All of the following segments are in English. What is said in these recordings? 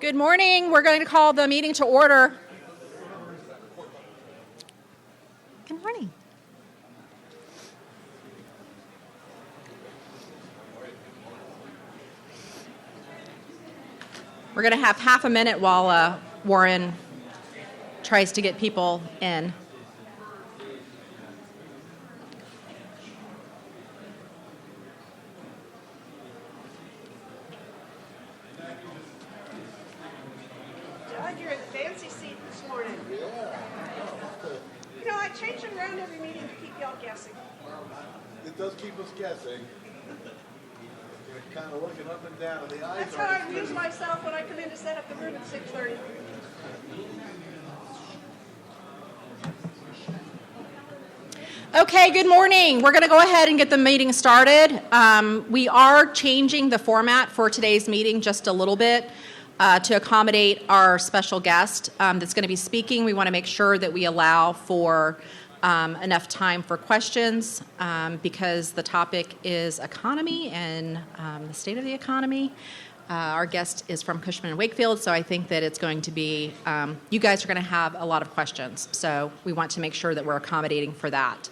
Good morning. We're going to call the meeting to order. Good morning. We're going to have half a minute while Warren tries to get people in. You're in a fancy seat this morning. You know, I change them around every meeting to keep y'all guessing. It does keep us guessing. You're kind of looking up and down, and the eyes That's how I amuse myself when I come in to set up the room at 6:30. Okay, good morning. We're going to go ahead and get the meeting started. We are changing the format for today's meeting just a little bit to accommodate our special guest that's going to be speaking. We want to make sure that we allow for enough time for questions because the topic is economy and the state of the economy. Our guest is from Cushman Wakefield, so I think that it's going to be, you guys are going to have a lot of questions, so we want to make sure that we're accommodating for that.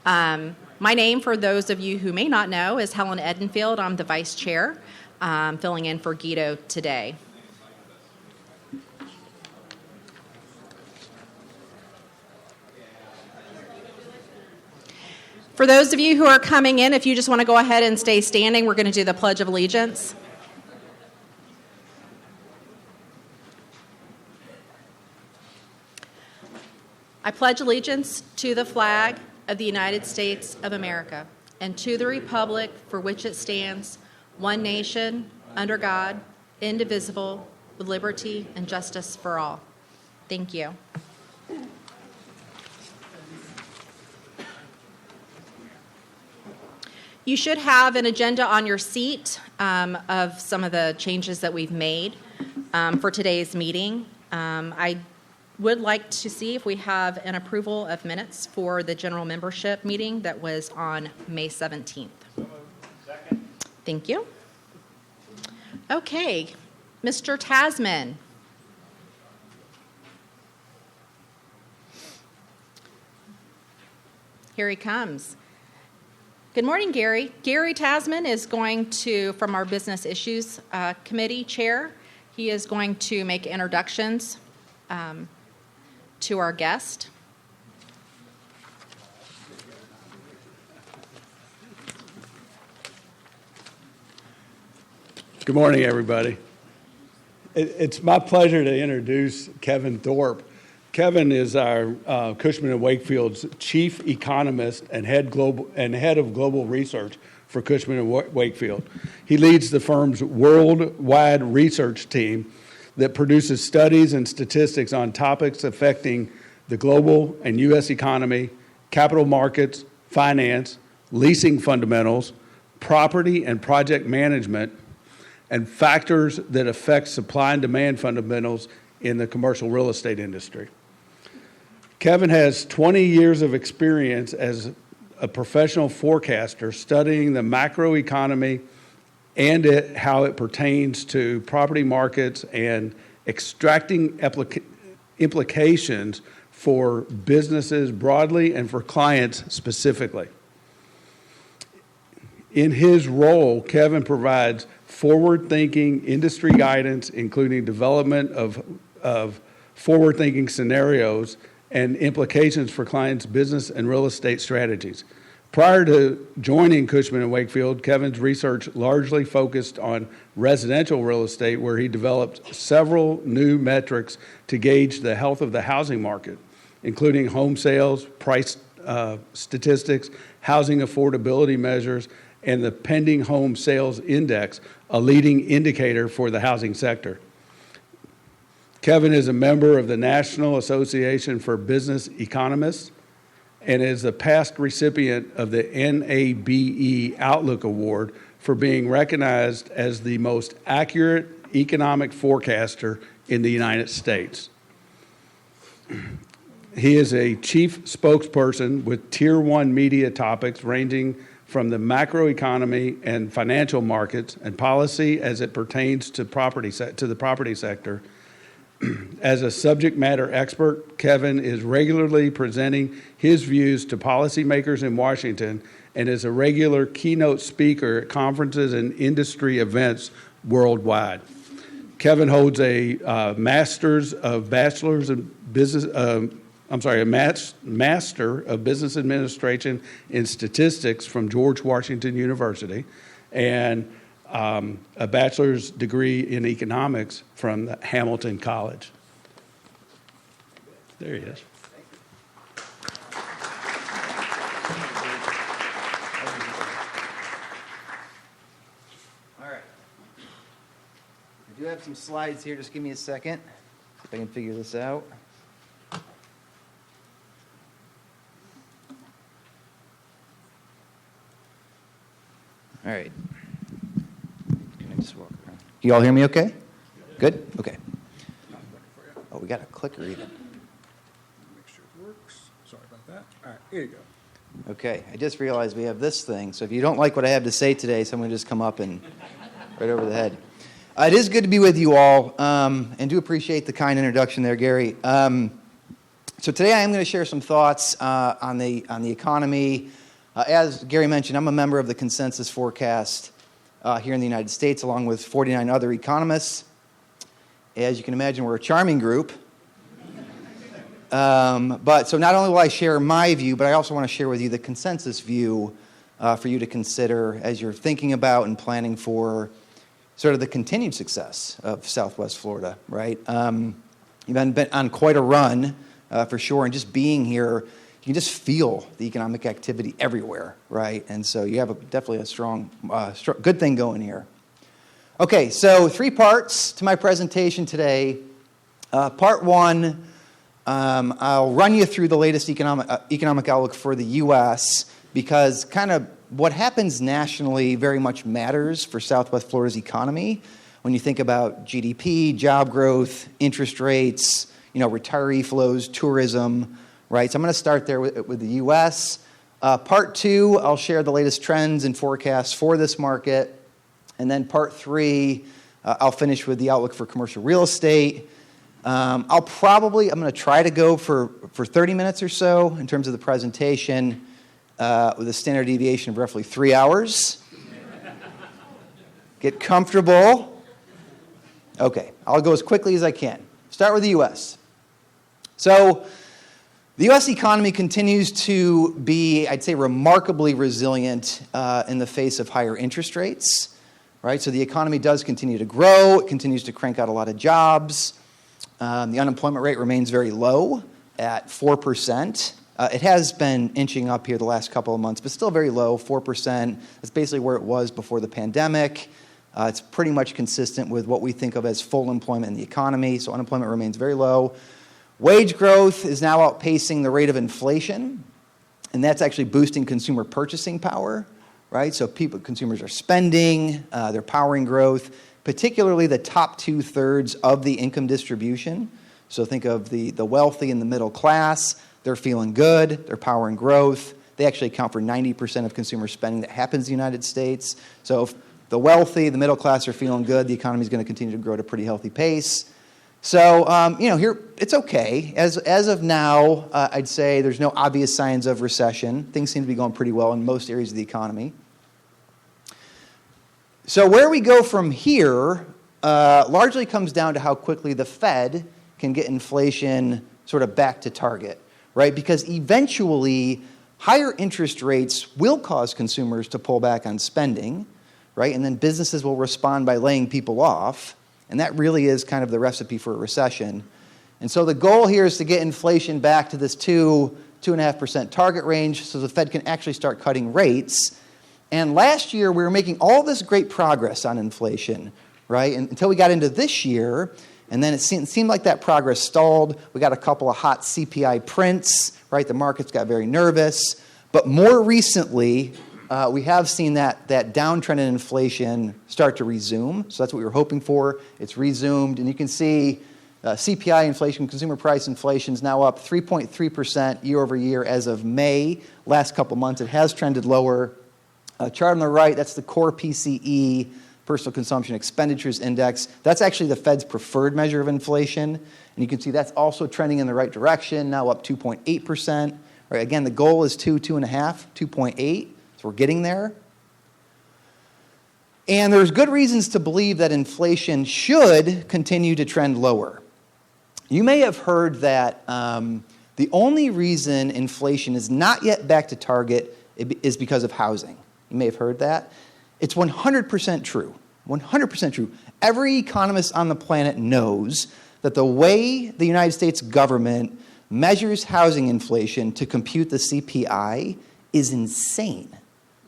My name, for those of you who may not know, is Helen Edenfield. I'm the vice chair, filling in for Guido today. For those of you who are coming in, if you just want to go ahead and stay standing, we're going to do the Pledge of Allegiance. I pledge allegiance to the flag of the United States of America and to the republic for which it stands, one nation, under God, indivisible, with liberty and justice for all. Thank you. You should have an agenda on your seat of some of the changes that we've made for today's meeting. I would like to see if we have an approval of minutes for the general membership meeting that was on May 17th. Second. Thank you. Okay, Mr. Tasman. Here he comes. Good morning, Gary. Gary Tasman is going to, from our Business Issues Committee chair, he is going to make introductions to our guest. Good morning, everybody. It's my pleasure to introduce Kevin Thorpe. Kevin is our Cushman & Wakefield's chief economist and head of global research for Cushman & Wakefield. He leads the firm's worldwide research team that produces studies and statistics on topics affecting the global and U.S. economy, capital markets, finance, leasing fundamentals, property and project management, and factors that affect supply and demand fundamentals in the commercial real estate industry. Kevin has 20 years of experience as a professional forecaster studying the macroeconomy and how it pertains to property markets and extracting implications for businesses broadly and for clients specifically. In his role, Kevin provides forward-thinking industry guidance, including development of forward-thinking scenarios and implications for clients' business and real estate strategies. Prior to joining Cushman & Wakefield, Kevin's research largely focused on residential real estate, where he developed several new metrics to gauge the health of the housing market, including home sales, price statistics, housing affordability measures, and the pending home sales index, a leading indicator for the housing sector. Kevin is a member of the National Association for Business Economists and is a past recipient of the NABE Outlook Award for being recognized as the most accurate economic forecaster in the United States. He is a chief spokesperson with Tier 1 media topics ranging from the macroeconomy and financial markets and policy as it pertains to the property sector. As a subject matter expert, Kevin is regularly presenting his views to policymakers in Washington and is a regular keynote speaker at conferences and industry events worldwide. Kevin holds a Master of Business Administration in Statistics from George Washington University, and a bachelor's degree in economics from the Hamilton College. There he is. All right. I do have some slides here. Just give me a second. See if I can figure this out. All right. Can I just walk around? Can you all hear me okay? Good? Okay. Oh, we got a clicker even. Make sure it works. Sorry about that. All right, here you go. Okay, I just realized we have this thing, so if you don't like what I have to say today, someone just come up and right over the head. It is good to be with you all, and do appreciate the kind introduction there, Gary. So today I am going to share some thoughts on the economy. As Gary mentioned, I'm a member of the consensus forecast here in the United States, along with 49 other economists. As you can imagine, we're a charming group. But so not only will I share my view, but I also want to share with you the consensus view for you to consider as you're thinking about and planning for sort of the continued success of Southwest Florida, right? You've been on quite a run for sure, and just being here, you can just feel the economic activity everywhere, right? And so you have definitely a strong, good thing going here. Okay, so 3 parts to my presentation today. Part 1, I'll run you through the latest economic outlook for the U.S. because kind of what happens nationally very much matters for Southwest Florida's economy. When you think about GDP, job growth, interest rates, retiree flows, tourism, right? So I'm going to start there with the U.S. Part 2, I'll share the latest trends and forecasts for this market. And then part 3, I'll finish with the outlook for commercial real estate. I'm going to try to go for 30 minutes or so in terms of the presentation with a standard deviation of roughly 3 hours. Get comfortable. Okay, I'll go as quickly as I can. Start with the U.S. So the U.S. economy continues to be, I'd say, remarkably resilient in the face of higher interest rates, right? So the economy does continue to grow. It continues to crank out a lot of jobs. The unemployment rate remains very low at 4%. It has been inching up here the last couple of months, but still very low, 4%. That's basically where it was before the pandemic. It's pretty much consistent with what we think of as full employment in the economy, so unemployment remains very low. Wage growth is now outpacing the rate of inflation, and that's actually boosting consumer purchasing power, right? So consumers are spending, they're powering growth, particularly the top 2/3 of the income distribution. So think of the wealthy and the middle class. They're feeling good. They're powering growth. They actually account for 90% of consumer spending that happens in the United States. So if the wealthy, the middle class are feeling good, the economy is going to continue to grow at a pretty healthy pace. So, here, it's okay. As of now, I'd say there's no obvious signs of recession. Things seem to be going pretty well in most areas of the economy. So where we go from here largely comes down to how quickly the Fed can get inflation sort of back to target, right? Because eventually, higher interest rates will cause consumers to pull back on spending, right? And then businesses will respond by laying people off. And that really is kind of the recipe for a recession. And so the goal here is to get inflation back to this 2.5% target range so the Fed can actually start cutting rates. And last year, we were making all this great progress on inflation, right? Until we got into this year, and then it seemed like that progress stalled. We got a couple of hot CPI prints, right? The markets got very nervous. But more recently, we have seen that downtrend in inflation start to resume. So that's what we were hoping for. It's resumed. And you can see CPI inflation, consumer price inflation, is now up 3.3% year over year as of May. Last couple months, it has trended lower. Chart on the right, that's the core PCE, Personal Consumption Expenditures Index. That's actually the Fed's preferred measure of inflation. And you can see that's also trending in the right direction, now up 2.8%. Right, again, the goal is 2.5, 2.8, so we're getting there. And there's good reasons to believe that inflation should continue to trend lower. You may have heard that the only reason inflation is not yet back to target is because of housing. You may have heard that. It's 100% true. 100% true. Every economist on the planet knows that the way the United States government measures housing inflation to compute the CPI is insane.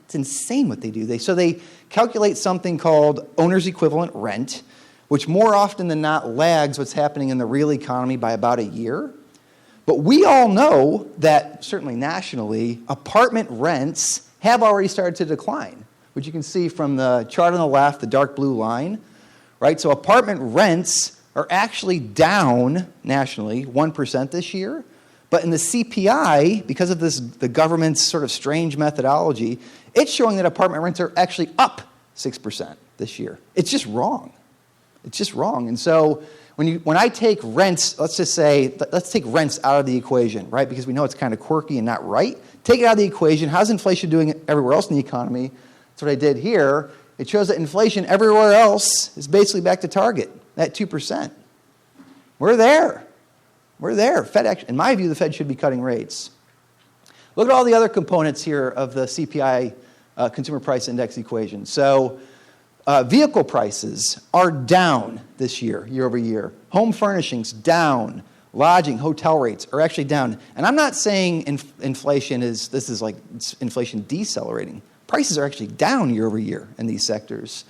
It's insane what they do. So they calculate something called owner's equivalent rent, which more often than not lags what's happening in the real economy by about a year. But we all know that, certainly nationally, apartment rents have already started to decline, which you can see from the chart on the left, the dark blue line, right? So apartment rents are actually down nationally 1% this year. But in the CPI, because of the government's sort of strange methodology, it's showing that apartment rents are actually up 6% this year. It's just wrong. It's just wrong. And so when I take rents, let's take rents out of the equation, right? Because we know it's kind of quirky and not right. Take it out of the equation. How's inflation doing everywhere else in the economy? That's what I did here. It shows that inflation everywhere else is basically back to target at 2%. We're there. We're there. In my view, the Fed should be cutting rates. Look at all the other components here of the CPI Consumer Price Index equation. So vehicle prices are down this year, year over year. Home furnishings down. Lodging, hotel rates are actually down. And I'm not saying inflation is inflation decelerating. Prices are actually down year over year in these sectors.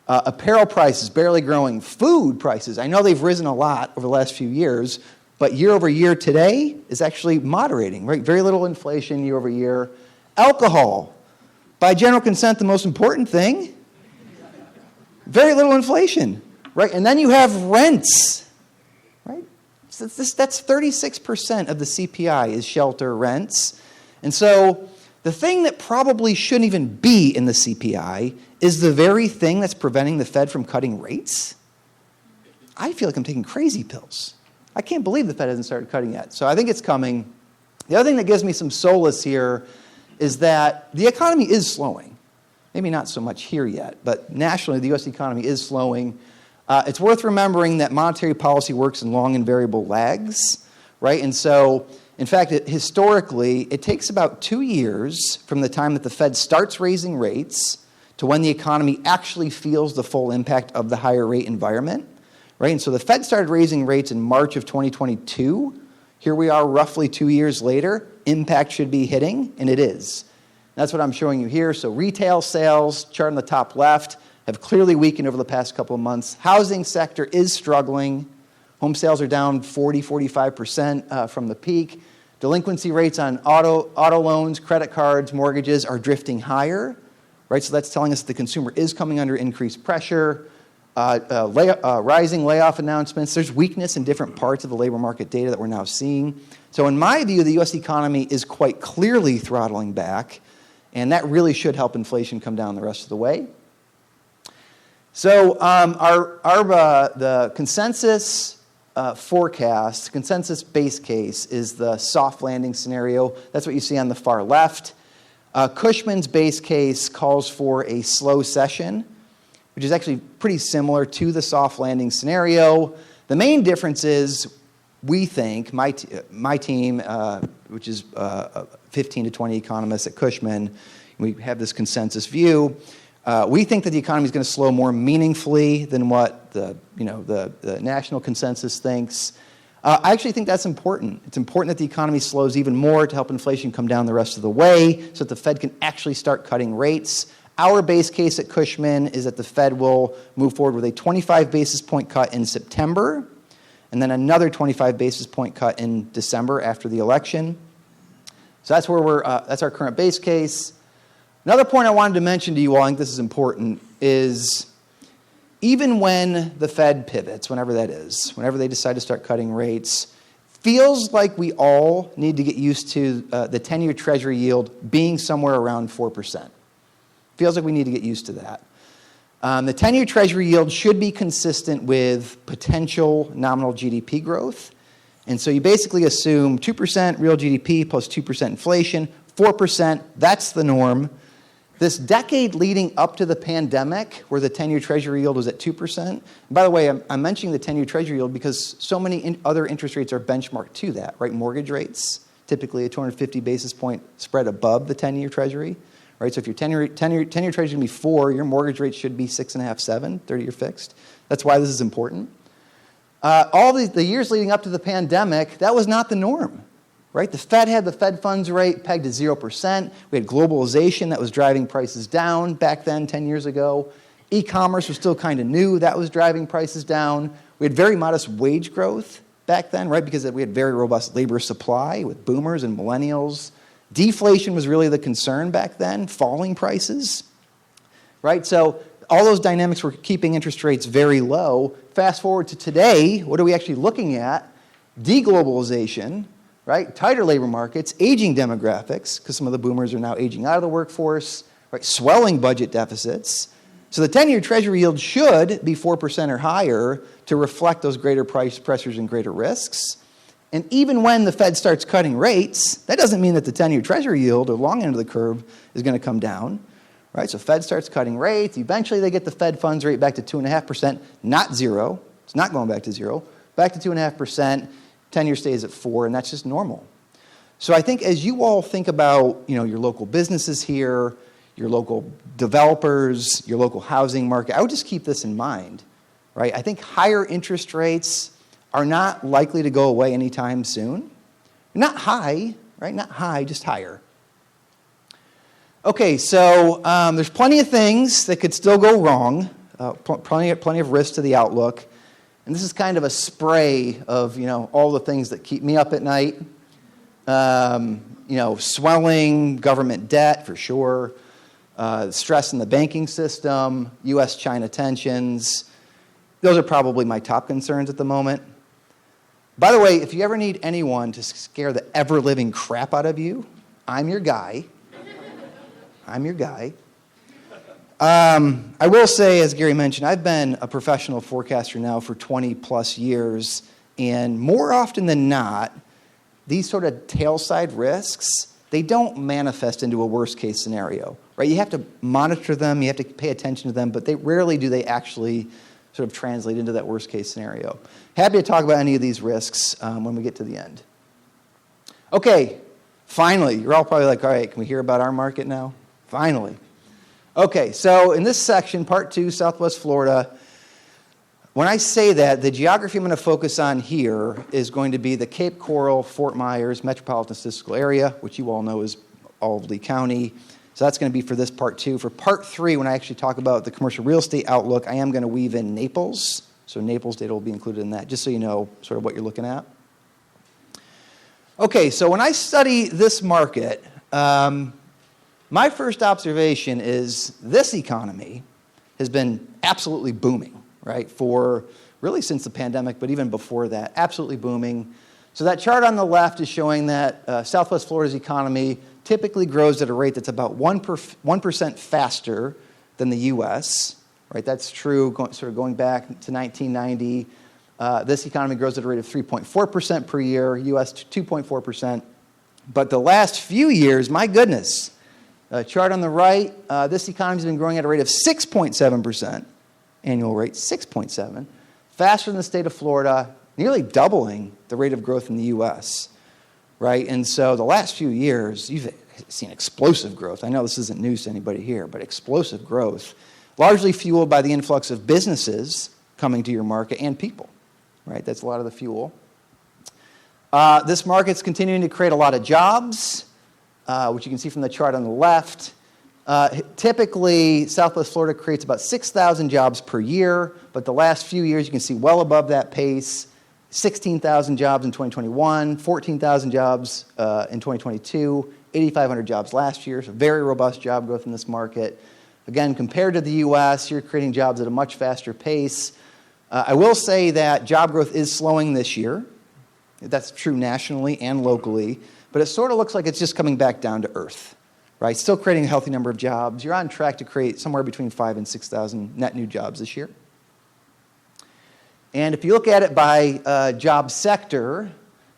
Apparel prices barely growing. Food prices, I know they've risen a lot over the last few years, but year over year today is actually moderating, right? Very little inflation year over year. Alcohol, by general consent, the most important thing. Very little inflation, right? And then you have rents, right? So that's 36% of the CPI is shelter rents. And so the thing that probably shouldn't even be in the CPI is the very thing that's preventing the Fed from cutting rates. I feel like I'm taking crazy pills. I can't believe the Fed hasn't started cutting yet. So I think it's coming. The other thing that gives me some solace here is that the economy is slowing. Maybe not so much here yet, but nationally the U.S. economy is slowing. It's worth remembering that monetary policy works in long and variable lags, right? And so, in fact, historically, it takes about 2 years from the time that the Fed starts raising rates to when the economy actually feels the full impact of the higher rate environment, right? And so the Fed started raising rates in March of 2022. Here we are roughly 2 years later. Impact should be hitting, and it is. That's what I'm showing you here. So retail sales, chart on the top left, have clearly weakened over the past couple of months. Housing sector is struggling. Home sales are down 45% from the peak. Delinquency rates on auto loans, credit cards, mortgages are drifting higher, right? So that's telling us that the consumer is coming under increased pressure. Rising layoff announcements. There's weakness in different parts of the labor market data that we're now seeing. So in my view, the U.S. economy is quite clearly throttling back, and that really should help inflation come down the rest of the way. So the consensus forecast, consensus base case is the soft landing scenario. That's what you see on the far left. Cushman's base case calls for a slow session, which is actually pretty similar to the soft landing scenario. The main difference is, we think, my team, which is 15 to 20 economists at Cushman, we have this consensus view. We think that the economy is going to slow more meaningfully than what the national consensus thinks. I actually think that's important. It's important that the economy slows even more to help inflation come down the rest of the way so that the Fed can actually start cutting rates. Our base case at Cushman is that the Fed will move forward with a 25 basis point cut in September and then another 25 basis point cut in December after the election. So that's where that's our current base case. Another point I wanted to mention to you all, I think this is important, is even when the Fed pivots, whenever that is, whenever they decide to start cutting rates, feels like we all need to get used to the 10-year Treasury yield being somewhere around 4%. Feels like we need to get used to that. The 10-year Treasury yield should be consistent with potential nominal GDP growth. And so you basically assume 2% real GDP plus 2% inflation, 4%, that's the norm. This decade leading up to the pandemic, where the 10-year Treasury yield was at 2%. And by the way, I'm mentioning the 10-year Treasury yield because so many other interest rates are benchmarked to that, right? Mortgage rates, typically a 250 basis point spread above the 10-year Treasury, right? So if your 10-year Treasury is going to be 4, your mortgage rate should be 6.5, 7, 30-year fixed. That's why this is important. All the years leading up to the pandemic, that was not the norm. Right? The Fed had the Fed funds rate pegged to 0%. We had globalization that was driving prices down back then, 10 years ago. E-commerce was still kind of new. That was driving prices down. We had very modest wage growth back then, right? Because we had very robust labor supply with boomers and millennials. Deflation was really the concern back then, falling prices, right? So all those dynamics were keeping interest rates very low. Fast forward to today, what are we actually looking at? Deglobalization, right? Tighter labor markets, aging demographics, because some of the boomers are now aging out of the workforce, right? Swelling budget deficits. So the 10-year Treasury yield should be 4% or higher to reflect those greater price pressures and greater risks. And even when the Fed starts cutting rates, that doesn't mean that the 10-year Treasury yield or long end of the curve is going to come down, right? So Fed starts cutting rates. Eventually they get the Fed funds rate back to 2.5%, not 0. It's not going back to 0. Back to 2.5%. 10-year stays at 4, and that's just normal. So I think as you all think about, your local businesses here, your local developers, your local housing market, I would just keep this in mind, right? I think higher interest rates are not likely to go away anytime soon. Not high, right? Not high, just higher. Okay, so there's plenty of things that could still go wrong, plenty of risks to the outlook. And this is kind of a spray of, all the things that keep me up at night. Swelling government debt, for sure. Stress in the banking system, U.S.-China tensions. Those are probably my top concerns at the moment. By the way, if you ever need anyone to scare the ever-living crap out of you, I'm your guy. I'm your guy. I will say, as Gary mentioned, I've been a professional forecaster now for 20-plus years, and more often than not, these sort of tailside risks, they don't manifest into a worst-case scenario, right? You have to monitor them, you have to pay attention to them, but rarely do they actually sort of translate into that worst-case scenario. Happy to talk about any of these risks when we get to the end. Okay, finally, you're all probably like, all right, can we hear about our market now? Finally. Okay, so in this section, Part 2, Southwest Florida, when I say that, the geography I'm going to focus on here is going to be the Cape Coral, Fort Myers Metropolitan Statistical Area, which you all know is all of Lee County. So that's going to be for this Part 2. For Part 3, when I actually talk about the commercial real estate outlook, I am going to weave in Naples. So Naples data will be included in that, just so you know sort of what you're looking at. Okay, so when I study this market, my first observation is this economy has been absolutely booming, right, for really since the pandemic, but even before that, absolutely booming. So that chart on the left is showing that Southwest Florida's economy typically grows at a rate that's about 1% faster than the U.S., right? That's true sort of going back to 1990. This economy grows at a rate of 3.4% per year, U.S. 2.4%. But the last few years, my goodness, chart on the right, this economy's been growing at a rate of 6.7%, annual rate, 6.7, faster than the state of Florida, nearly doubling the rate of growth in the U.S., right? And so the last few years, you've seen explosive growth. I know this isn't news to anybody here, but explosive growth, largely fueled by the influx of businesses coming to your market and people, right? That's a lot of the fuel. This market's continuing to create a lot of jobs, which you can see from the chart on the left. Typically, Southwest Florida creates about 6,000 jobs per year, but the last few years you can see well above that pace. 16,000 jobs in 2021, 14,000 jobs in 2022, 8,500 jobs last year, so very robust job growth in this market. Again, compared to the U.S., you're creating jobs at a much faster pace. I will say that job growth is slowing this year. That's true nationally and locally, but it sort of looks like it's just coming back down to earth, right? Still creating a healthy number of jobs. You're on track to create somewhere between 5,000 and 6,000 net new jobs this year. And if you look at it by job sector,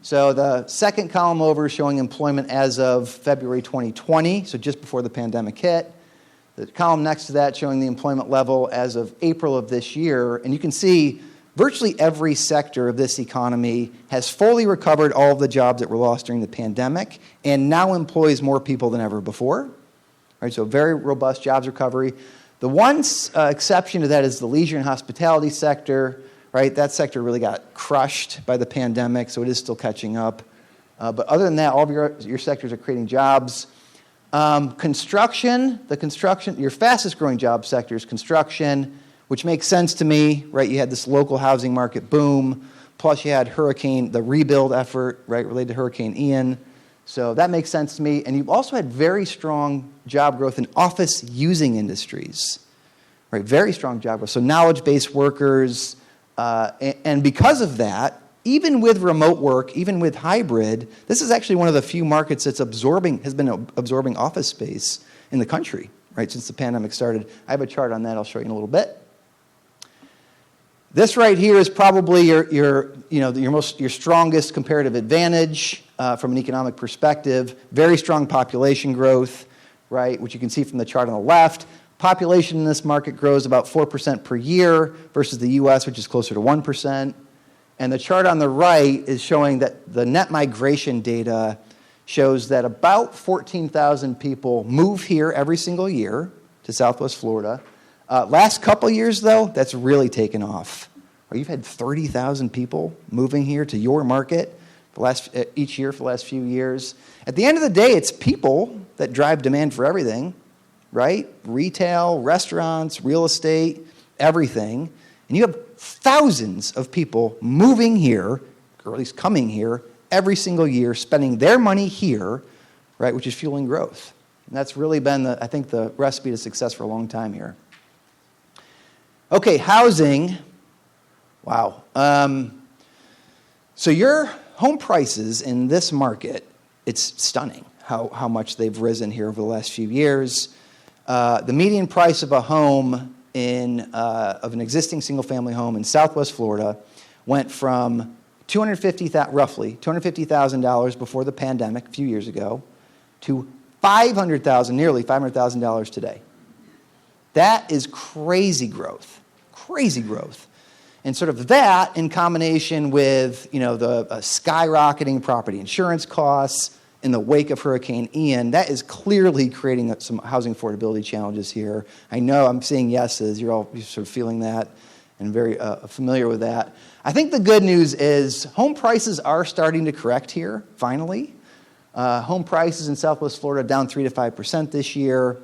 so the second column over is showing employment as of February 2020, so just before the pandemic hit. The column next to that showing the employment level as of April of this year. And you can see virtually every sector of this economy has fully recovered all of the jobs that were lost during the pandemic and now employs more people than ever before. Right, so very robust jobs recovery. The one exception to that is the leisure and hospitality sector. Right, that sector really got crushed by the pandemic, so it is still catching up. But other than that, all of your sectors are creating jobs. Construction, your fastest growing job sector is construction, which makes sense to me, right? You had this local housing market boom, plus you had the rebuild effort, right, related to Hurricane Ian. So that makes sense to me. And you've also had very strong job growth in office-using industries, right? Very strong job growth. So knowledge-based workers, and because of that, even with remote work, even with hybrid, this is actually one of the few markets that's has been absorbing office space in the country, right, since the pandemic started. I have a chart on that I'll show you in a little bit. This right here is probably your strongest comparative advantage from an economic perspective. Very strong population growth, right, which you can see from the chart on the left. Population in this market grows about 4% per year versus the U.S., which is closer to 1%. And the chart on the right is showing that the net migration data shows that about 14,000 people move here every single year to Southwest Florida. Last couple years, though, that's really taken off. You've had 30,000 people moving here to your market each year for the last few years. At the end of the day, it's people that drive demand for everything. Right? Retail, restaurants, real estate, everything. And you have thousands of people moving here, or at least coming here, every single year, spending their money here, right, which is fueling growth. And that's really been, I think, the recipe to success for a long time here. Okay, housing. Wow. So your home prices in this market, it's stunning how much they've risen here over the last few years. The median price of a home of an existing single-family home in Southwest Florida went from roughly $250,000 before the pandemic a few years ago to nearly $500,000 today. That is crazy growth. And sort of that in combination with the skyrocketing property insurance costs in the wake of Hurricane Ian, that is clearly creating some housing affordability challenges here. I know I'm seeing yeses. You're sort of feeling that and very familiar with that. I think the good news is home prices are starting to correct here, finally. Home prices in Southwest Florida down 3 to 5% this year.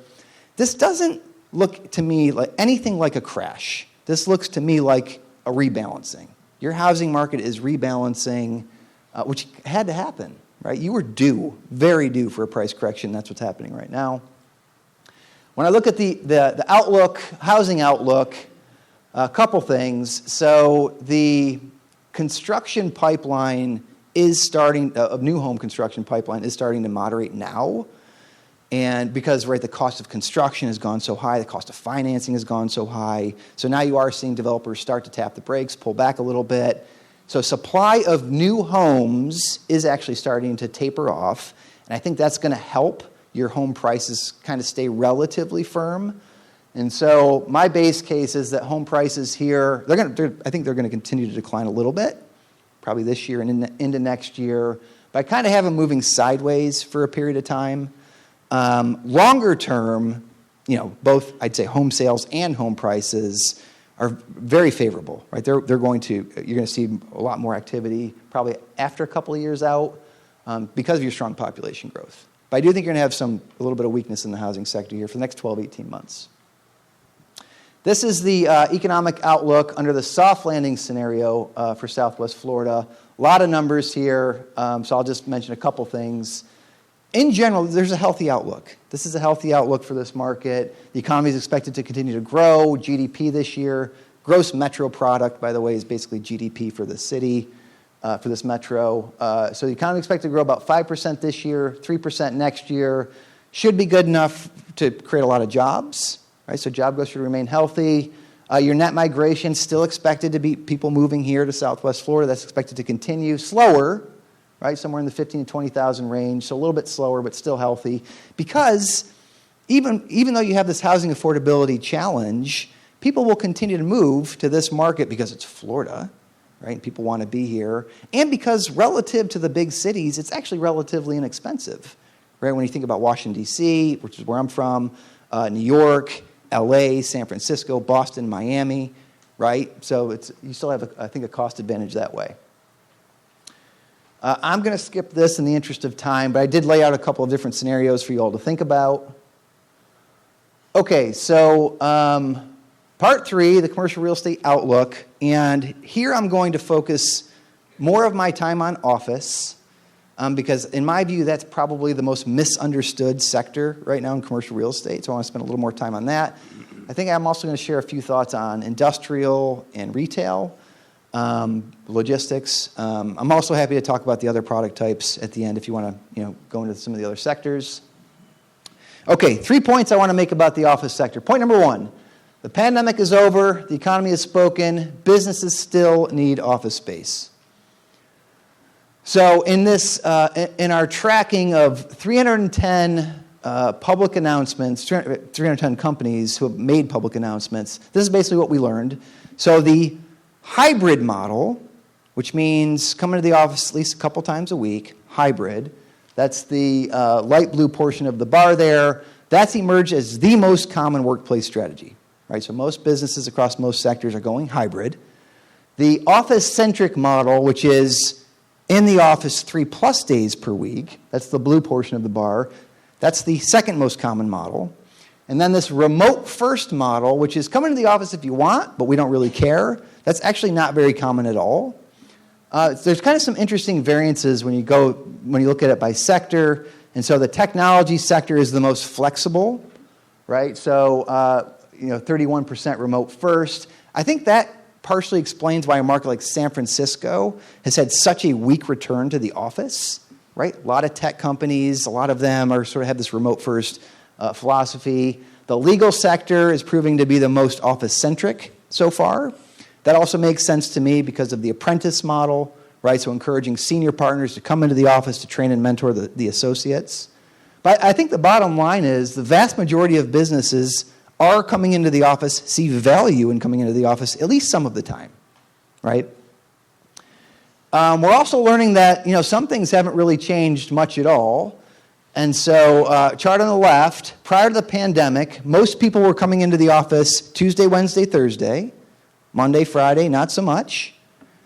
This doesn't look to me like anything like a crash. This looks to me like a rebalancing. Your housing market is rebalancing, which had to happen. Right? You were very due for a price correction. That's what's happening right now. When I look at the outlook, housing outlook, a couple things. So the construction pipeline of new home construction pipeline is starting to moderate now. And because, right, the cost of construction has gone so high, the cost of financing has gone so high. So now you are seeing developers start to tap the brakes, pull back a little bit. So supply of new homes is actually starting to taper off, and I think that's going to help your home prices kind of stay relatively firm. And so my base case is that home prices here, I think they're going to continue to decline a little bit, probably this year and into next year, but I kind of have them moving sideways for a period of time. Longer term, both I'd say home sales and home prices are very favorable, right? You're going to see a lot more activity probably after a couple of years out because of your strong population growth. But I do think you're going to have a little bit of weakness in the housing sector here for the next 12, 18 months. This is the economic outlook under the soft landing scenario for Southwest Florida. A lot of numbers here, so I'll just mention a couple things. In general, there's a healthy outlook. This is a healthy outlook for this market. The economy is expected to continue to grow. GDP this year, gross metro product, by the way, is basically GDP for the city, for this metro. So the economy is expected to grow about 5% this year, 3% next year. should be good enough to create a lot of jobs, right? So job growth should remain healthy. Your net migration still expected to be people moving here to Southwest Florida. That's expected to continue slower, right? Somewhere in the 15 to 20,000 range, so a little bit slower, but still healthy. Because even though you have this housing affordability challenge, people will continue to move to this market because it's Florida, right? People want to be here. And because relative to the big cities, it's actually relatively inexpensive, right? When you think about Washington, D.C., which is where I'm from, New York, L.A., San Francisco, Boston, Miami, right? So you still have, I think, a cost advantage that way. I'm going to skip this in the interest of time, but I did lay out a couple of different scenarios for you all to think about. Okay, so part 3, the commercial real estate outlook, and here I'm going to focus more of my time on office because in my view that's probably the most misunderstood sector right now in commercial real estate, so I want to spend a little more time on that. I think I'm also going to share a few thoughts on industrial and retail, logistics. I'm also happy to talk about the other product types at the end if you want to go into some of the other sectors. Okay, 3 points I want to make about the office sector. Point number 1, the pandemic is over, the economy has spoken, businesses still need office space. So in our tracking of 310 public announcements, 310 companies who have made public announcements, this is basically what we learned. So the hybrid model, which means coming to the office at least a couple times a week, hybrid, that's the light blue portion of the bar there, that's emerged as the most common workplace strategy, right? So most businesses across most sectors are going hybrid. The office-centric model, which is in the office 3+ days per week, that's the blue portion of the bar, that's the second most common model. And then this remote-first model, which is come into the office if you want, but we don't really care, that's actually not very common at all. There's kind of some interesting variances when you look at it by sector. And so the technology sector is the most flexible, right? So 31% remote first. I think that partially explains why a market like San Francisco has had such a weak return to the office, right? A lot of tech companies, a lot of them are sort of have this remote first philosophy. The legal sector is proving to be the most office-centric so far. That also makes sense to me because of the apprentice model, right? So encouraging senior partners to come into the office to train and mentor the associates. But I think the bottom line is the vast majority of businesses are coming into the office, see value in coming into the office at least some of the time, right? We're also learning that some things haven't really changed much at all. And so chart on the left, prior to the pandemic, most people were coming into the office Tuesday, Wednesday, Thursday. Monday, Friday, not so much,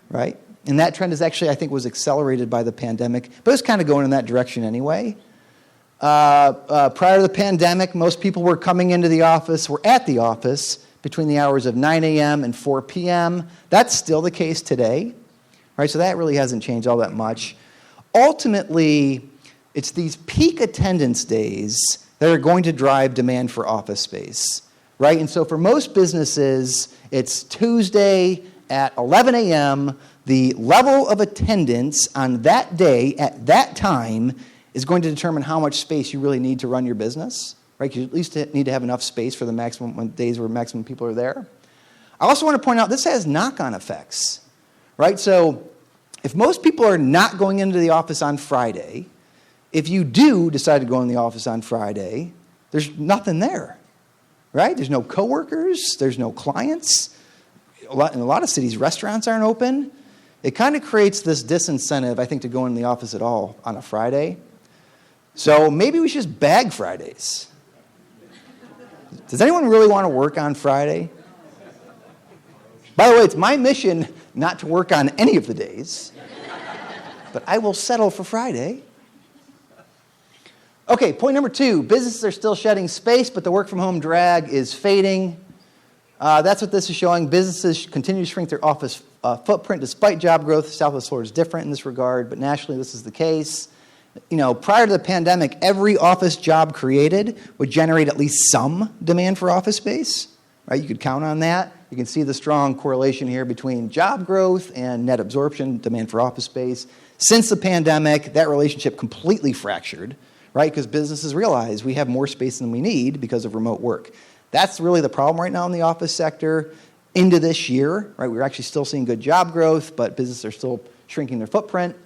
right? And that trend is actually, I think, was accelerated by the pandemic, but it's kind of going in that direction anyway. Prior to the pandemic, most people were coming into the office, were at the office between the hours of 9 a.m. and 4 p.m. That's still the case today, right? So that really hasn't changed all that much. Ultimately, it's these peak attendance days that are going to drive demand for office space, right? And so for most businesses, it's Tuesday at 11 a.m. The level of attendance on that day at that time is going to determine how much space you really need to run your business, right? Because you at least need to have enough space for the maximum days where maximum people are there. I also want to point out this has knock-on effects, right? So if most people are not going into the office on Friday, if you do decide to go in the office on Friday, there's nothing there. Right? There's no coworkers. There's no clients. In a lot of cities, restaurants aren't open. It kind of creates this disincentive, I think, to go in the office at all on a Friday. So maybe we should just bag Fridays. Does anyone really want to work on Friday? By the way, it's my mission not to work on any of the days, but I will settle for Friday. Okay, point number 2, businesses are still shedding space, but the work-from-home drag is fading. That's what this is showing. Businesses continue to shrink their office footprint despite job growth. Southwest Florida is different in this regard, but nationally this is the case. Prior to the pandemic, every office job created would generate at least some demand for office space, right? You could count on that. You can see the strong correlation here between job growth and net absorption, demand for office space. Since the pandemic, that relationship completely fractured. right? Because businesses realize we have more space than we need because of remote work. That's really the problem right now in the office sector into this year, right? We're actually still seeing good job growth, but businesses are still shrinking their footprint.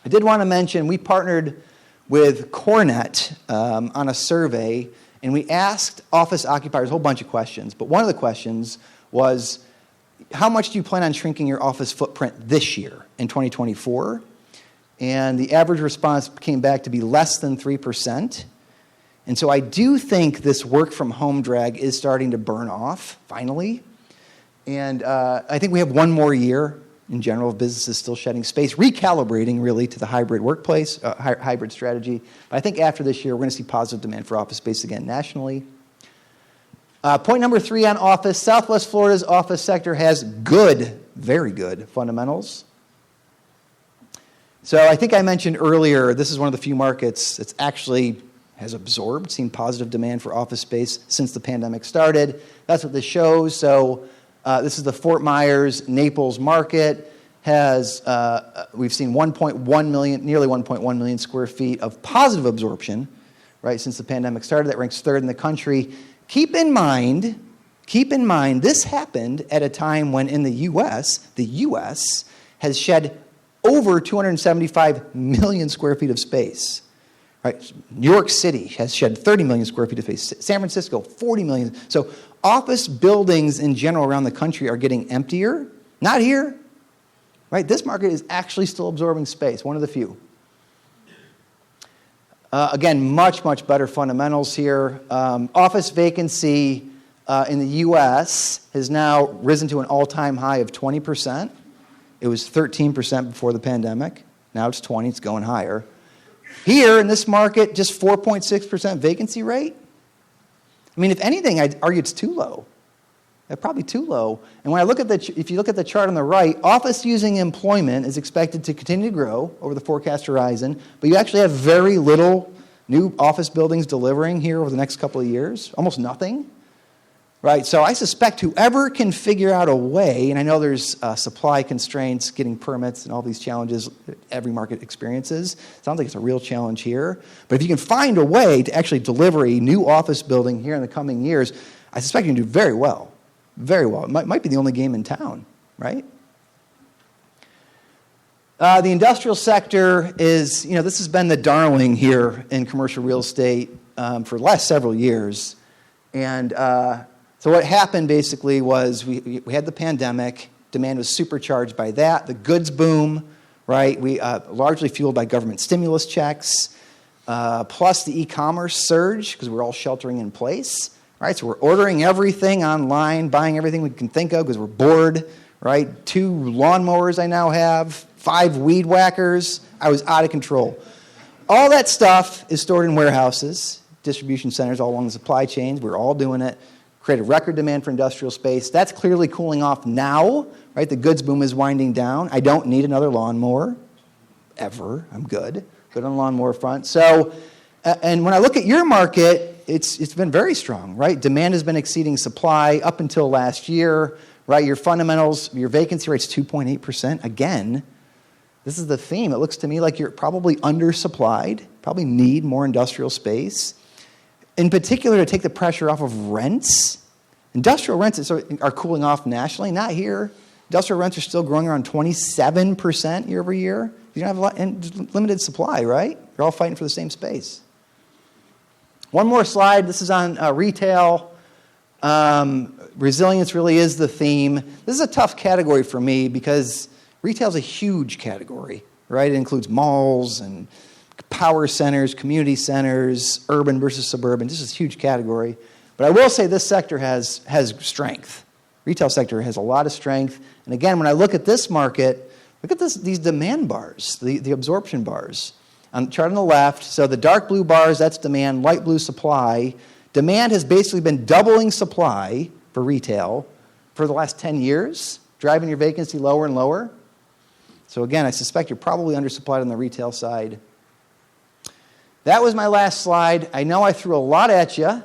I did want to mention we partnered with Cornet on a survey, and we asked office occupiers a whole bunch of questions. But one of the questions was, how much do you plan on shrinking your office footprint this year in 2024? And the average response came back to be less than 3%. And so I do think this work from home drag is starting to burn off, finally. And I think we have one more year in general of businesses still shedding space, recalibrating really to the hybrid workplace, hybrid strategy. But I think after this year, we're going to see positive demand for office space again nationally. Point number 3 on office. Southwest Florida's office sector has good, very good fundamentals. So I think I mentioned earlier, this is one of the few markets that's actually has absorbed, seen positive demand for office space since the pandemic started. That's what this shows. So this is the Fort Myers, Naples market. We've seen 1.1 million, nearly 1.1 million square feet of positive absorption, right, since the pandemic started. That ranks 3rd in the country. Keep in mind, this happened at a time when in the U.S. has shed over 275 million square feet of space. Right? New York City has shed 30 million square feet of space. San Francisco, 40 million. So office buildings in general around the country are getting emptier. Not here. Right? This market is actually still absorbing space, one of the few. Again, much, much better fundamentals here. Office vacancy in the U.S. has now risen to an all-time high of 20%. It was 13% before the pandemic. Now it's 20. It's going higher. Here in this market, just 4.6% vacancy rate. I mean, if anything, I'd argue it's too low. Probably too low. And when I look at if you look at the chart on the right, office-using employment is expected to continue to grow over the forecast horizon, but you actually have very little new office buildings delivering here over the next couple of years, almost nothing. Right, so I suspect whoever can figure out a way, and I know there's supply constraints, getting permits, and all these challenges that every market experiences. Sounds like it's a real challenge here. But if you can find a way to actually deliver a new office building here in the coming years, I suspect you can do very well. Very well. It might be the only game in town, right? The industrial sector is, this has been the darling here in commercial real estate for the last several years. And so what happened basically was we had the pandemic. Demand was supercharged by that. The goods boom, right? We largely fueled by government stimulus checks, plus the e-commerce surge because we're all sheltering in place, right? So we're ordering everything online, buying everything we can think of because we're bored, right? 2 lawnmowers I now have, 5 weed whackers. I was out of control. All that stuff is stored in warehouses, distribution centers all along the supply chains. We're all doing it. Created record demand for industrial space. That's clearly cooling off now, right? The goods boom is winding down. I don't need another lawnmower, ever. I'm good on the lawnmower front. So, and when I look at your market, it's been very strong, right? Demand has been exceeding supply up until last year, right? Your fundamentals, your vacancy rate's 2.8%. Again, this is the theme. It looks to me like you're probably undersupplied, probably need more industrial space. In particular, to take the pressure off of rents. Industrial rents are cooling off nationally, not here. Industrial rents are still growing around 27% year over year. You don't have a lot, and limited supply, right? You're all fighting for the same space. One more slide. This is on retail. Resilience really is the theme. This is a tough category for me because retail is a huge category, right? It includes malls and power centers, community centers, urban versus suburban. This is a huge category. But I will say this sector has strength. Retail sector has a lot of strength. And again, when I look at this market, look at these demand bars, the absorption bars. On the chart on the left, so the dark blue bars, that's demand, light blue supply. Demand has basically been doubling supply for retail for the last 10 years, driving your vacancy lower and lower. So again, I suspect you're probably undersupplied on the retail side. That was my last slide. I know I threw a lot at you.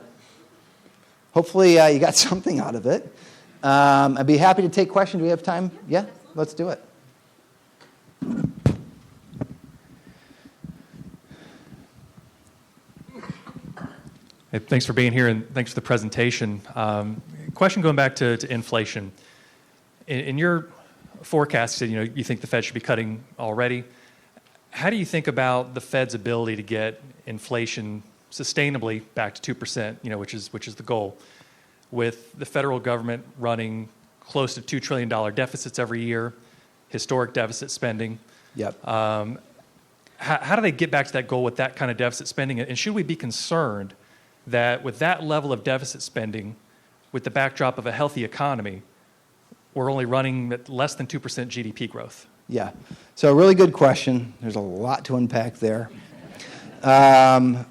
Hopefully you got something out of it. I'd be happy to take questions. Do we have time? Yeah? Let's do it. Hey, thanks for being here, and thanks for the presentation. Question going back to inflation. In your forecast, you think the Fed should be cutting already. How do you think about the Fed's ability to get inflation sustainably back to 2%, which is the goal, with the federal government running close to $2 trillion deficits every year, historic deficit spending? Yep. How do they get back to that goal with that kind of deficit spending? And should we be concerned that with that level of deficit spending, with the backdrop of a healthy economy, we're only running at less than 2% GDP growth? Yeah. So a really good question. There's a lot to unpack there. Let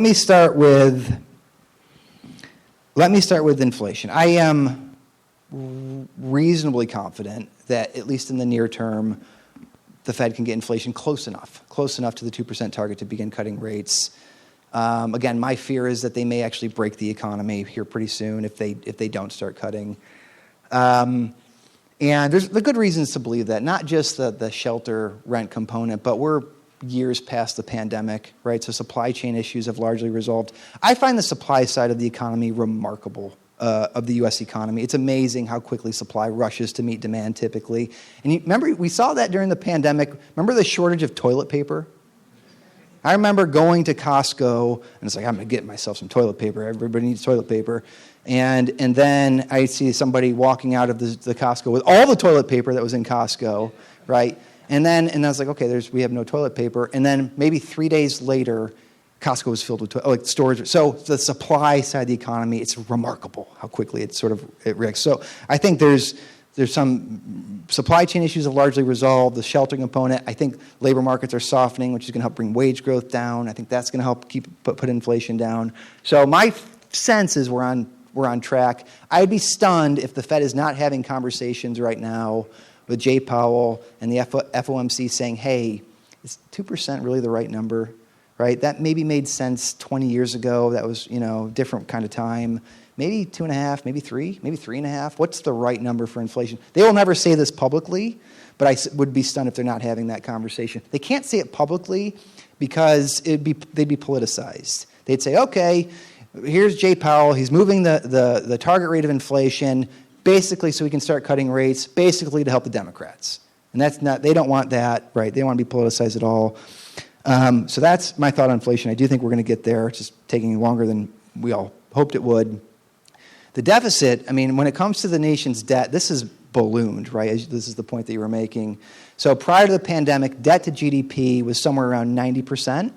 me start with inflation. I am reasonably confident that, at least in the near term, the Fed can get inflation close enough to the 2% target to begin cutting rates. Again, my fear is that they may actually break the economy here pretty soon if they don't start cutting. And there's the good reasons to believe that, not just the shelter rent component, but we're years past the pandemic, right? So supply chain issues have largely resolved. I find the supply side of the economy remarkable, of the U.S. economy. It's amazing how quickly supply rushes to meet demand typically. And remember, we saw that during the pandemic. Remember the shortage of toilet paper? I remember going to Costco, and it's like, I'm going to get myself some toilet paper. Everybody needs toilet paper. And then I see somebody walking out of the Costco with all the toilet paper that was in Costco, right? And I was like, okay, we have no toilet paper. And then maybe 3 days later, Costco was filled with storage. So the supply side of the economy, it's remarkable how quickly it reacts. So I think there's some supply chain issues have largely resolved. The sheltering component, I think labor markets are softening, which is going to help bring wage growth down. I think that's going to help put inflation down. So my sense is we're on track. I'd be stunned if the Fed is not having conversations right now with Jay Powell and the FOMC saying, hey, is 2% really the right number? Right? That maybe made sense 20 years ago. That was, different kind of time. Maybe 2.5, maybe 3, maybe 3.5. What's the right number for inflation? They will never say this publicly, but I would be stunned if they're not having that conversation. They can't say it publicly because they'd be politicized. They'd say, okay, here's Jay Powell. He's moving the target rate of inflation basically so we can start cutting rates, basically to help the Democrats. And they don't want that, right? They don't want to be politicized at all. So that's my thought on inflation. I do think we're going to get there. It's just taking longer than we all hoped it would. The deficit, when it comes to the nation's debt, this is ballooned, right? This is the point that you were making. So prior to the pandemic, debt to GDP was somewhere around 90%.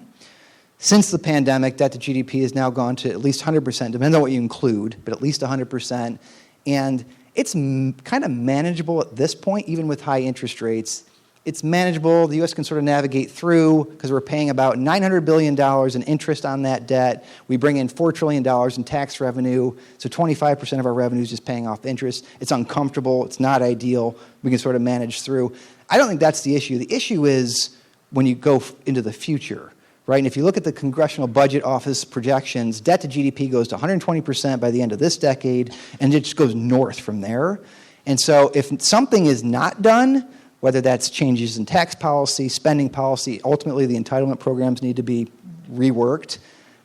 Since the pandemic, debt to GDP has now gone to at least 100%, depending on what you include, but at least 100%. And it's kind of manageable at this point, even with high interest rates. It's manageable. The U.S. can sort of navigate through because we're paying about $900 billion in interest on that debt. We bring in $4 trillion in tax revenue, so 25% of our revenue is just paying off interest. It's uncomfortable. It's not ideal. We can sort of manage through. I don't think that's the issue. The issue is when you go into the future, right? And if you look at the Congressional Budget Office projections, debt to GDP goes to 120% by the end of this decade, and it just goes north from there. And so if something is not done, whether that's changes in tax policy, spending policy, ultimately the entitlement programs need to be reworked,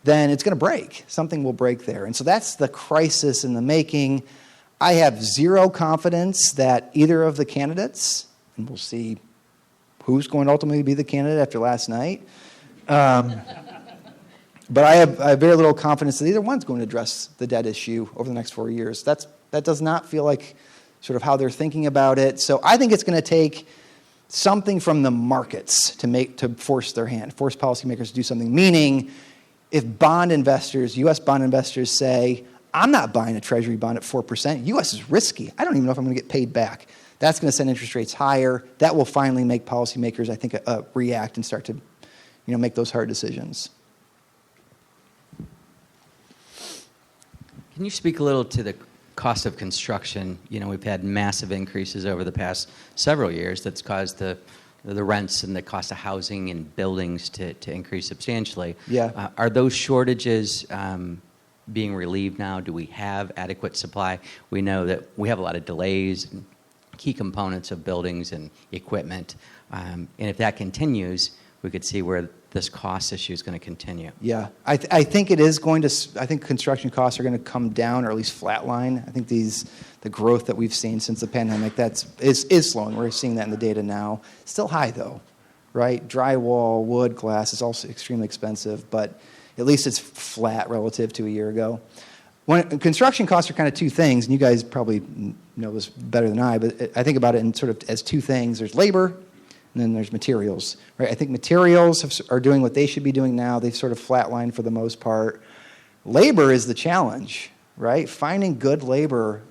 then it's going to break. Something will break there. And so that's the crisis in the making. I have zero confidence that either of the candidates, and we'll see who's going to ultimately be the candidate after last night, but I have very little confidence that either one's going to address the debt issue over the next 4 years. That does not feel like sort of how they're thinking about it. So I think it's going to take something from the markets to force their hand, force policymakers to do something. Meaning, if bond investors, U.S. bond investors say, I'm not buying a treasury bond at 4%, U.S. is risky. I don't even know if I'm going to get paid back. That's going to send interest rates higher. That will finally make policymakers, I think, react and start to make those hard decisions. Can you speak a little to the cost of construction? We've had massive increases over the past several years that's caused the rents and the cost of housing and buildings to increase substantially. Yeah. Are those shortages being relieved now? Do we have adequate supply? We know that we have a lot of delays in key components of buildings and equipment. And if that continues, we could see where this cost issue is going to continue? Yeah, I think it is going to. I think construction costs are going to come down, or at least flatline. I think the growth that we've seen since the pandemic is slowing. We're seeing that in the data now. Still high though, right? Drywall, wood, glass is also extremely expensive, but at least it's flat relative to a year ago. When construction costs are kind of two things, and you guys probably know this better than I, but I think about it in sort of as two things. There's labor, and then there's materials, right? I think materials are doing what they should be doing now. They've sort of flatlined for the most part. Labor is the challenge, right? Finding good labor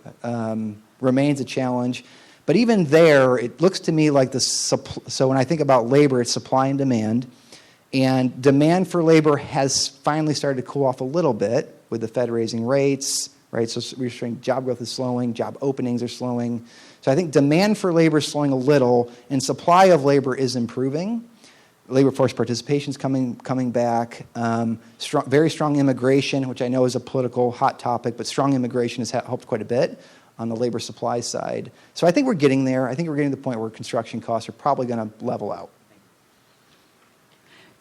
remains a challenge. But even there, it looks to me like so when I think about labor, it's supply and demand. And demand for labor has finally started to cool off a little bit with the Fed raising rates, right? So we're showing job growth is slowing, job openings are slowing. So I think demand for labor is slowing a little, and supply of labor is improving. Labor force participation is coming back. Very strong immigration, which I know is a political hot topic, but strong immigration has helped quite a bit on the labor supply side. So I think we're getting there. I think we're getting to the point where construction costs are probably going to level out.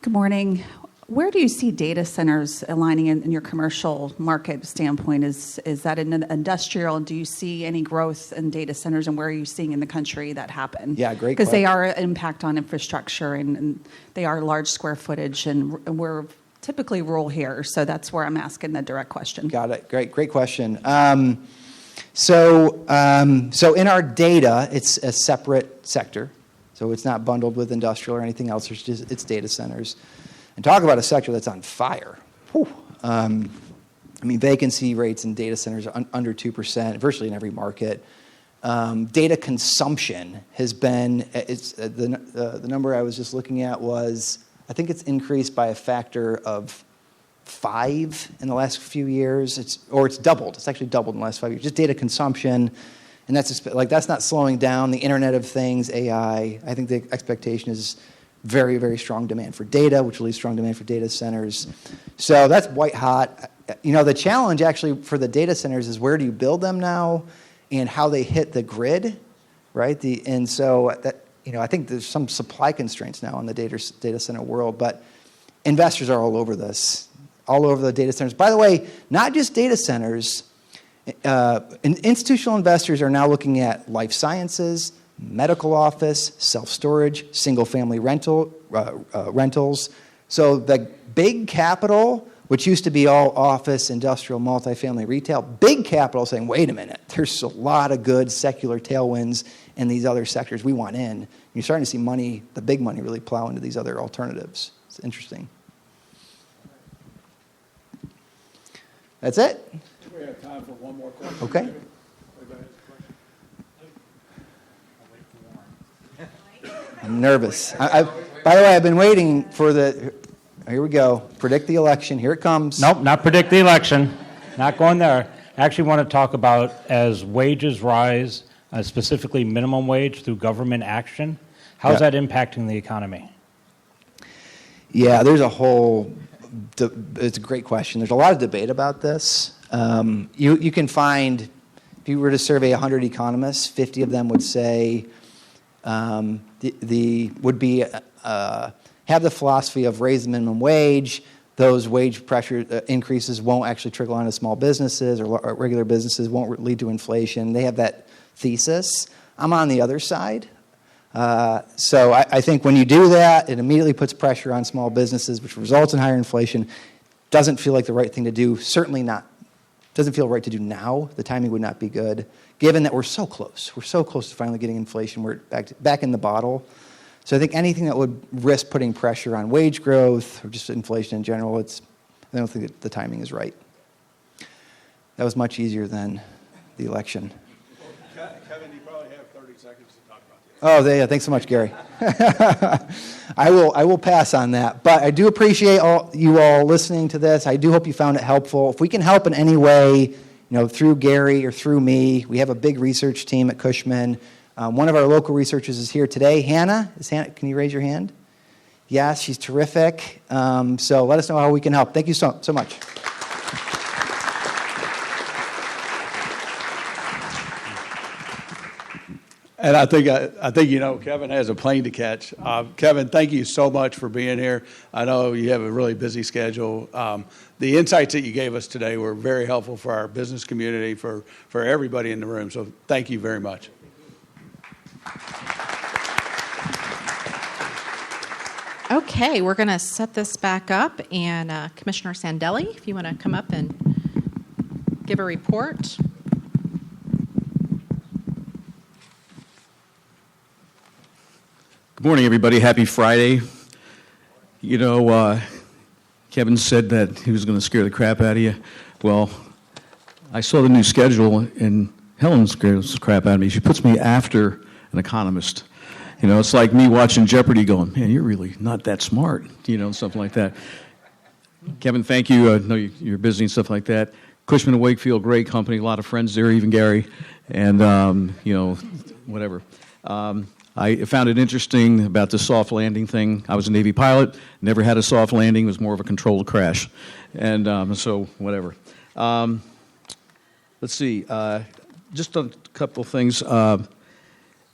Good morning. Where do you see data centers aligning in your commercial market standpoint? Is that in industrial? Do you see any growth in data centers, and where are you seeing in the country that happen? Yeah, great Because they question. are an impact on infrastructure, and they are large square footage, and we're typically rural here, so that's where I'm asking the direct question. Got it. Great question. So in our data, it's a separate sector. So it's not bundled with industrial or anything else. It's data centers. And talk about a sector that's on fire. Whew. I mean, vacancy rates in data centers are under 2%, virtually in every market. Data consumption has been, the number I was just looking at was, I think it's increased by a factor of 5 in the last few years. It's doubled. It's actually doubled in the last 5 years. Just data consumption. And that's not slowing down. The Internet of Things, AI, I think the expectation is very, very strong demand for data, which will lead strong demand for data centers. So that's white hot. You know, the challenge actually for the data centers is where do you build them now and how they hit the grid, right? And so that, you know, I think there's some supply constraints now in the data center world, but investors are all over this, all over the data centers. By the way, not just data centers. Institutional investors are now looking at life sciences, medical office, self-storage, single-family rentals. So the big capital, which used to be all office, industrial, multifamily, retail, big capital saying, wait a minute, there's a lot of good secular tailwinds in these other sectors we want in. And you're starting to see money, the big money, really plow into these other alternatives. It's interesting. That's it? We have time for one more question. Okay. I'm nervous. By the way, I've been waiting for here we go. Predict the election. Here it comes. Nope, not predict the election. Not going there. I actually want to talk about as wages rise, specifically minimum wage through government action, how's that impacting the economy? Yeah, there's a whole, it's a great question. There's a lot of debate about this. You can find, if you were to survey 100 economists, 50 of them would say have the philosophy of raise the minimum wage. Those wage pressure increases won't actually trickle onto small businesses or regular businesses, won't lead to inflation. They have that thesis. I'm on the other side. So I think when you do that, it immediately puts pressure on small businesses, which results in higher inflation. Doesn't feel like the right thing to do. Certainly not. Doesn't feel right to do now. The timing would not be good, given that we're so close. We're so close to finally getting inflation. We're back in the bottle. So I think anything that would risk putting pressure on wage growth or just inflation in general, I don't think that the timing is right. That was much easier than the election. Kevin, you probably have 30 seconds to talk about this. Oh, yeah, thanks so much, Gary. I will pass on that. But I do appreciate you all listening to this. I do hope you found it helpful. If we can help in any way, through Gary or through me, we have a big research team at Cushman. One of our local researchers is here today. Hannah, can you raise your hand? Yes, she's terrific. So let us know how we can help. Thank you so much. And I think Kevin has a plane to catch. Kevin, thank you so much for being here. I know you have a really busy schedule. The insights that you gave us today were very helpful for our business community, for everybody in the room. So thank you very much. Okay, we're going to set this back up, and Commissioner Sandelli, if you want to come up and give a report. Good morning, everybody. Happy Friday. You know, Kevin said that he was going to scare the crap out of you. Well, I saw the new schedule, and Helen scares the crap out of me. She puts me after an economist. You know, it's like me watching Jeopardy going, man, you're really not that smart, you know, something like that. Kevin, thank you. I know you're busy and stuff like that. Cushman Wakefield, great company, a lot of friends there, even Gary, and, you know, whatever. I found it interesting about the soft landing thing. I was a Navy pilot, never had a soft landing. It was more of a controlled crash. And so, whatever. Let's see. Just a couple of things.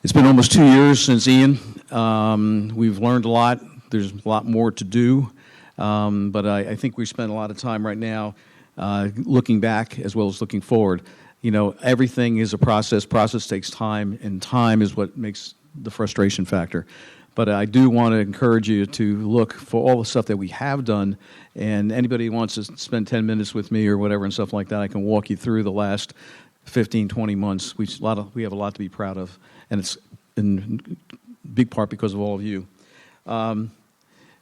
It's been almost 2 years since Ian. We've learned a lot. There's a lot more to do. But I think we spend a lot of time right now looking back as well as looking forward. You know, everything is a process. Process takes time, and time is what makes the frustration factor. But I do want to encourage you to look for all the stuff that we have done, and anybody who wants to spend 10 minutes with me or whatever and stuff like that, I can walk you through the last 15, 20 months. We have a lot to be proud of, and it's in big part because of all of you.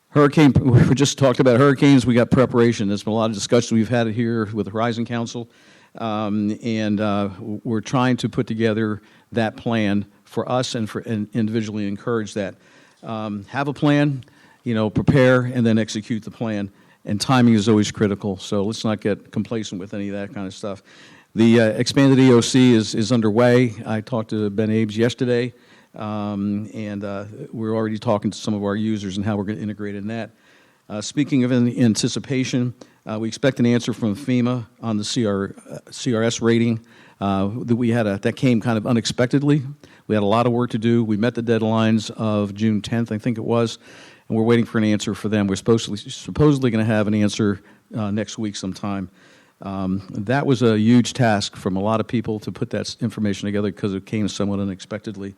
Hurricane, we just talked about hurricanes. We got preparation. There's been a lot of discussion we've had here with the Horizon Council, and we're trying to put together that plan for us and individually encourage that. Have a plan, you know, prepare, and then execute the plan. And timing is always critical, so let's not get complacent with any of that kind of stuff. The expanded EOC is underway. I talked to Ben Abes yesterday, and we're already talking to some of our users and how we're going to integrate in that. Speaking of anticipation, we expect an answer from FEMA on the CRS rating that came kind of unexpectedly. We had a lot of work to do. We met the deadlines of June 10th, I think it was, and we're waiting for an answer for them. We're supposedly going to have an answer next week sometime. That was a huge task from a lot of people to put that information together because it came somewhat unexpectedly.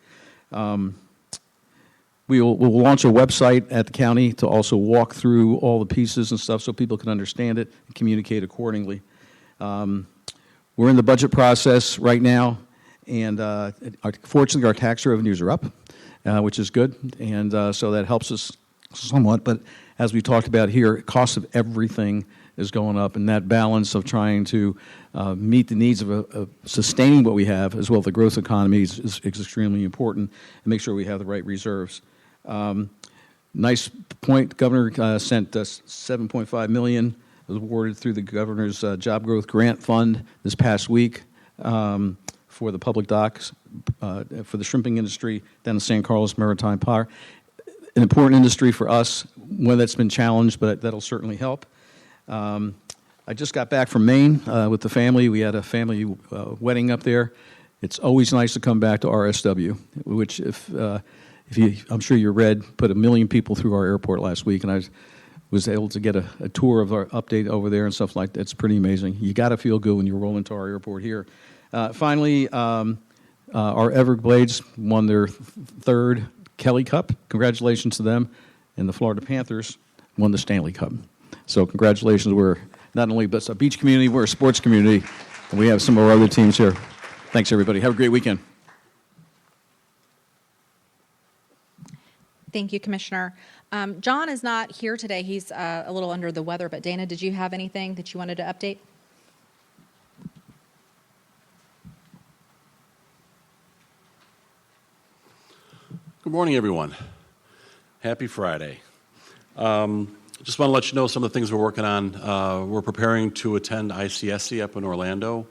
We'll launch a website at the county to also walk through all the pieces and stuff so people can understand it and communicate accordingly. We're in the budget process right now, and fortunately our tax revenues are up, which is good, and so that helps us somewhat. But as we talked about here, cost of everything is going up, and that balance of trying to meet the needs of sustaining what we have as well as the growth economy is extremely important, and make sure we have the right reserves. Nice point, Governor sent us $7.5 million, was awarded through the Governor's Job Growth Grant Fund this past week for the public docks, for the shrimping industry down in San Carlos Maritime Power. An important industry for us, one that's been challenged, but that'll certainly help. I just got back from Maine with the family. We had a family wedding up there. It's always nice to come back to RSW, which I'm sure you read, put 1 million people through our airport last week, and I was able to get a tour of our update over there and stuff like that. It's pretty amazing. You got to feel good when you roll into our airport here. Finally, our Everglades won their third Kelly Cup. Congratulations to them. And the Florida Panthers won the Stanley Cup. So congratulations. We're not only but a beach community, we're a sports community, and we have some of our other teams here. Thanks, everybody. Have a great weekend. Thank you, Commissioner. John is not here today. He's a little under the weather, but Dana, did you have anything that you wanted to update? Good morning, everyone. Happy Friday. Just want to let you know some of the things we're working on. We're preparing to attend ICSC up in Orlando.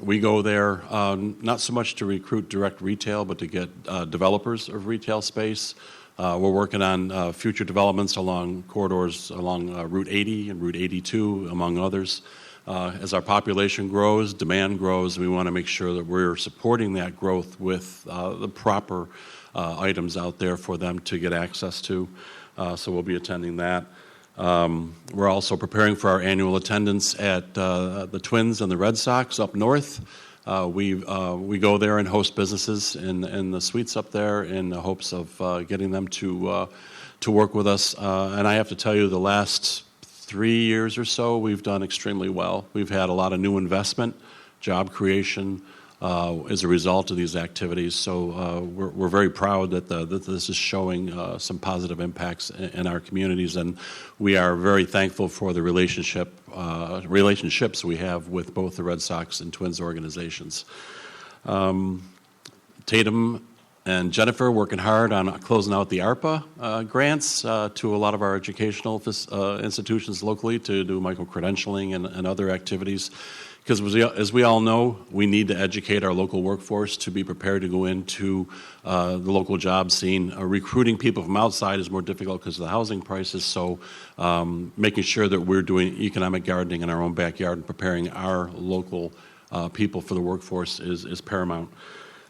We go there not so much to recruit direct retail, but to get developers of retail space. We're working on future developments along corridors along Route 80 and Route 82, among others. As our population grows, demand grows, we want to make sure that we're supporting that growth with the proper items out there for them to get access to. So we'll be attending that. We're also preparing for our annual attendance at the Twins and the Red Sox up north. We go there and host businesses in the suites up there in the hopes of getting them to work with us. And I have to tell you, the last 3 years or so, we've done extremely well. We've had a lot of new investment, job creation as a result of these activities. So we're very proud that this is showing some positive impacts in our communities, and we are very thankful for the relationships we have with both the Red Sox and Twins organizations. Tatum and Jennifer working hard on closing out the ARPA grants to a lot of our educational institutions locally to do micro-credentialing and other activities. Because as we all know, we need to educate our local workforce to be prepared to go into the local job scene. Recruiting people from outside is more difficult because of the housing prices, so making sure that we're doing economic gardening in our own backyard and preparing our local people for the workforce is paramount.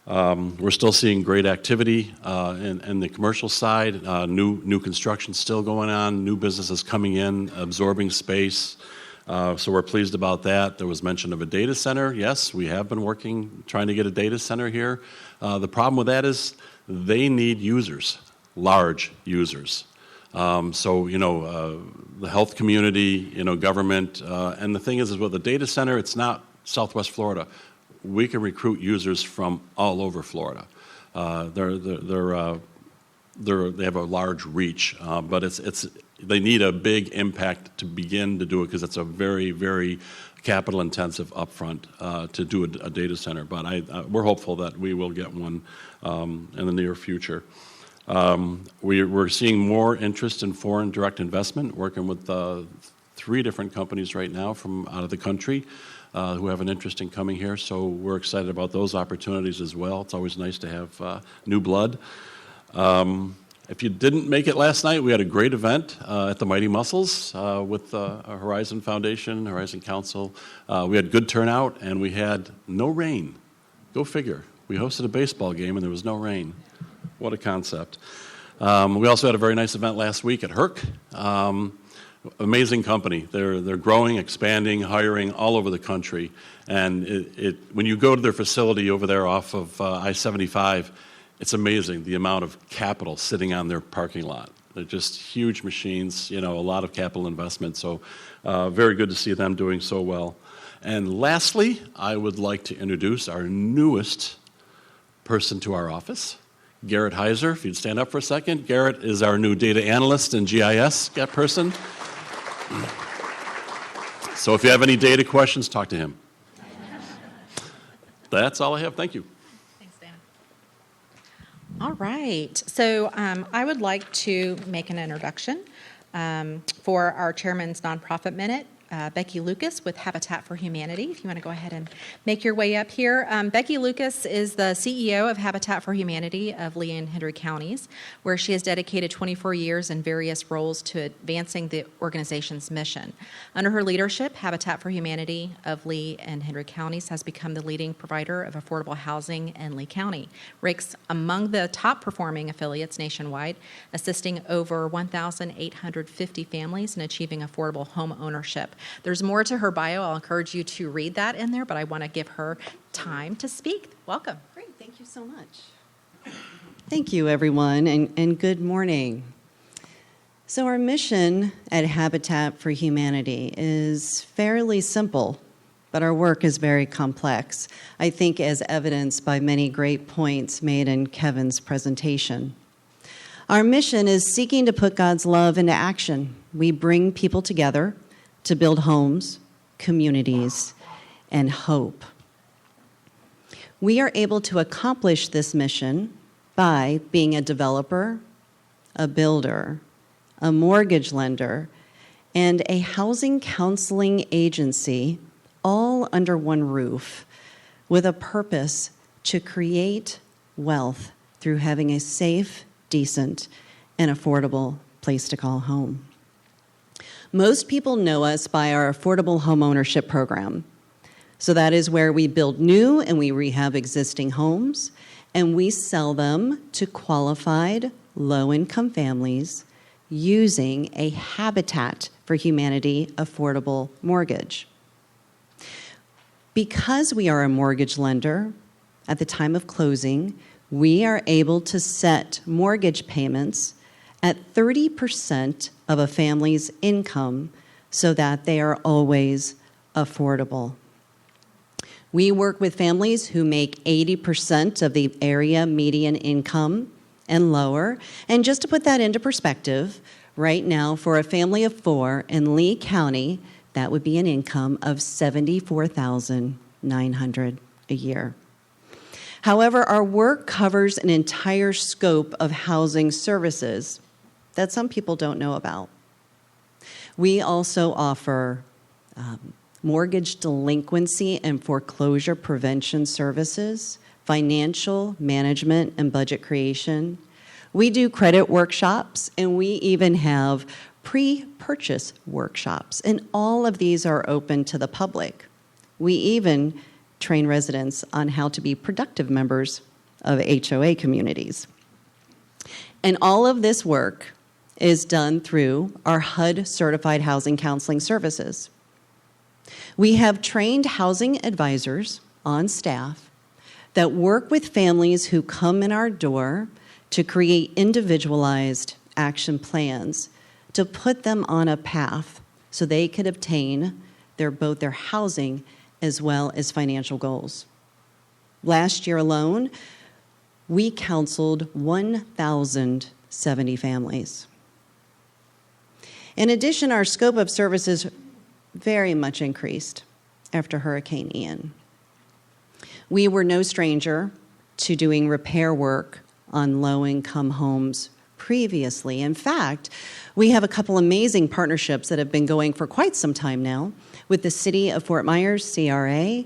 We're still seeing great activity in the commercial side, new construction still going on, new businesses coming in, absorbing space. So we're pleased about that. There was mention of a data center. Yes, we have been working, trying to get a data center here. The problem with that is they need users, large users. So, the health community, government, and the thing is with the data center, it's not Southwest Florida. We can recruit users from all over Florida. They have a large reach, but they need a big impact to begin to do it because it's a very, very capital intensive upfront to do a data center. But we're hopeful that we will get one in the near future. We're seeing more interest in foreign direct investment, working with 3 different companies right now from out of the country who have an interest in coming here. So we're excited about those opportunities as well. It's always nice to have new blood. If you didn't make it last night, we had a great event at the Mighty Muscles with Horizon Foundation, Horizon Council. We had good turnout, and we had no rain. Go figure. We hosted a baseball game, and there was no rain. What a concept. We also had a very nice event last week at HERC. Amazing company. They're growing, expanding, hiring all over the country. And when you go to their facility over there off of I-75, it's amazing the amount of capital sitting on their parking lot. They're just huge machines, a lot of capital investment. So very good to see them doing so well. And lastly, I would like to introduce our newest person to our office, Garrett Heiser. If you'd stand up for a second. Garrett is our new data analyst and GIS person. So if you have any data questions, talk to him. That's all I have. Thank you. All right. So I would like to make an introduction for our chairman's nonprofit minute, Becky Lucas with Habitat for Humanity. If you want to go ahead and make your way up here. Becky Lucas is the CEO of Habitat for Humanity of Lee and Hendry counties, where she has dedicated 24 years in various roles to advancing the organization's mission. Under her leadership, Habitat for Humanity of Lee and Hendry counties has become the leading provider of affordable housing in Lee County, ranks among the top performing affiliates nationwide, assisting over 1,850 families in achieving affordable home ownership. There's more to her bio. I'll encourage you to read that in there, but I want to give her time to speak. Welcome. Great. Thank you so much. Thank you, everyone, and good morning. So our mission at Habitat for Humanity is fairly simple, but our work is very complex, I think as evidenced by many great points made in Kevin's presentation. Our mission is seeking to put God's love into action. We bring people together to build homes, communities, and hope. We are able to accomplish this mission by being a developer, a builder, a mortgage lender, and a housing counseling agency, all under one roof, with a purpose to create wealth through having a safe, decent, and affordable place to call home. Most people know us by our affordable homeownership program. So that is where we build new and we rehab existing homes, and we sell them to qualified low-income families using a Habitat for Humanity affordable mortgage. Because we are a mortgage lender, at the time of closing, we are able to set mortgage payments at 30% of a family's income so that they are always affordable. We work with families who make 80% of the area median income and lower. And just to put that into perspective, right now for a family of 4 in Lee County, that would be an income of $74,900 a year. However, our work covers an entire scope of housing services that some people don't know about. We also offer mortgage delinquency and foreclosure prevention services, financial management and budget creation. We do credit workshops, and we even have pre-purchase workshops, and all of these are open to the public. We even train residents on how to be productive members of HOA communities. And all of this work is done through our HUD-certified housing counseling services. We have trained housing advisors on staff that work with families who come in our door to create individualized action plans to put them on a path so they could obtain both their housing as well as financial goals. Last year alone, we counseled 1,070 families. In addition, our scope of services very much increased after Hurricane Ian. We were no stranger to doing repair work on low-income homes previously. In fact, we have a couple amazing partnerships that have been going for quite some time now with the City of Fort Myers, CRA.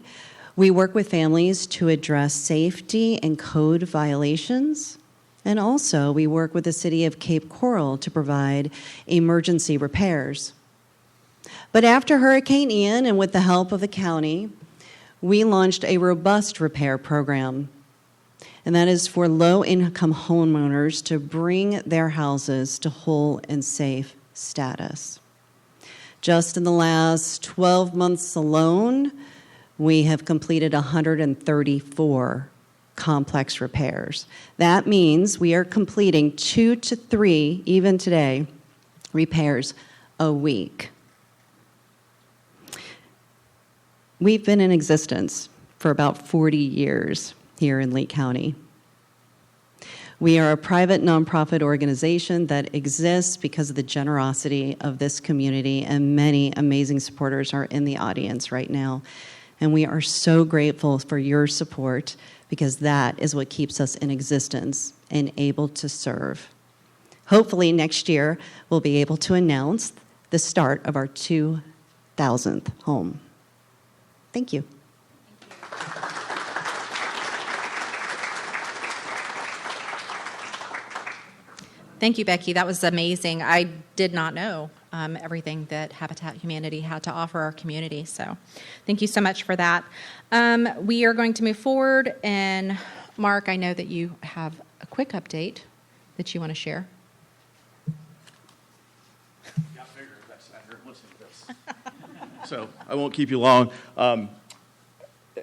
We work with families to address safety and code violations. And also, we work with the City of Cape Coral to provide emergency repairs. But after Hurricane Ian, and with the help of the county, we launched a robust repair program. And that is for low-income homeowners to bring their houses to whole and safe status. Just in the last 12 months alone, we have completed 134 complex repairs. That means we are completing 2 to 3, even today, repairs a week. We've been in existence for about 40 years here in Lee County. We are a private nonprofit organization that exists because of the generosity of this community, and many amazing supporters are in the audience right now. And we are so grateful for your support, because that is what keeps us in existence and able to serve. Hopefully next year, we'll be able to announce the start of our 2,000th home. Thank you. Thank you, Becky. That was amazing. I did not know everything that Habitat Humanity had to offer our community. So thank you so much for that. We are going to move forward. And Mark, I know that you have a quick update that you want to share. Got bigger, that's Senator. Listen to this. So I won't keep you long.